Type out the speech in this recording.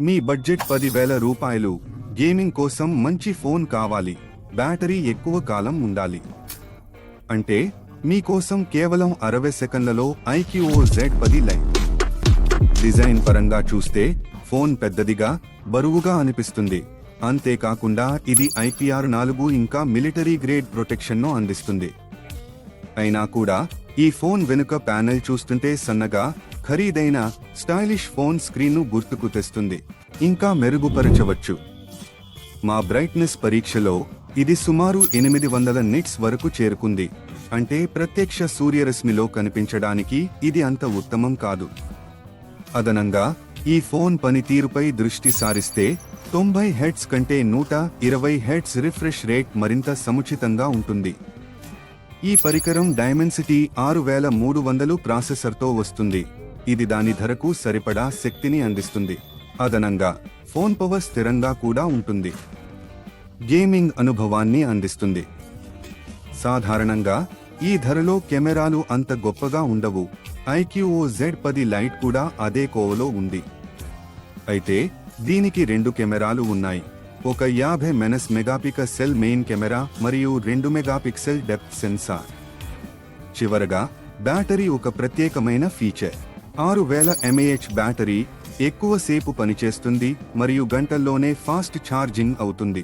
మీ budget 10,000 రూపాయలు. Gaming కోసం మంచి ఫోన్ కావాలి, బ్యాటరీ ఎక్కువ కాలం ఉండాలి అంటే మీకోసం కేవలం 60 సెకన్లలో IQOZ 10 లైట్. డిజైన్ పరంగా చూస్తే ఫోన్ పెద్దదిగా, బరువుగా అనిపిస్తుంది. అంతేకాకుండా ఇది IPR4 ఇంకా మిలిటరీ గ్రేడ్ ప్రొటెక్షన్ను అందిస్తుంది. అయినా కూడా ఈ ఫోన్ వెనుక ప్యానెల్ చూస్తుంటే సన్నగా, ఖరీదైన స్టైలిష్ ఫోన్ స్క్రీన్ను గుర్తుకు తెస్తుంది. ఇంకా మెరుగుపరచవచ్చు. మా బ్రైట్నెస్ పరీక్షలో ఇది సుమారు 800 నిట్స్ వరకు చేరుకుంది. అంటే ప్రత్యక్ష సూర్యరశ్మిలో కనిపించడానికి ఇది అంత ఉత్తమం కాదు. అదనంగా ఈ ఫోన్ పనితీరుపై దృష్టి సారిస్తే 90 హెర్ట్జ్ కంటే 120 హెర్ట్జ్ రిఫ్రెష్ రేట్ మరింత సముచితంగా ఉంటుంది. ఈ పరికరం డైమెన్సిటీ 6300 ప్రాసెసర్తో వస్తుంది. ఇది దాని ధరకు సరిపడా శక్తిని అందిస్తుంది. అదనంగా ఫోన్ పవర్ స్థిరంగా కూడా ఉంటుంది. గేమింగ్ అనుభవాన్ని అందిస్తుంది. సాధారణంగా ఈ ధరలో కెమెరాలు అంత గొప్పగా ఉండవు. IQOZ 10 లైట్ కూడా అదే కోవలో ఉంది. అయితే దీనికి 2 కెమెరాలు ఉన్నాయి. ఒక 50 మెగాపిక్సెల్ మెయిన్ కెమెరా మరియు 2 మెగాపిక్సెల్ డెప్త్ సెన్సార్. చివరగా బ్యాటరీ ఒక ప్రత్యేకమైన ఫీచర్. 6000 mAh బ్యాటరీ ఎక్కువసేపు పనిచేస్తుంది మరియు గంటల్లోనే ఫాస్ట్ ఛార్జింగ్ అవుతుంది.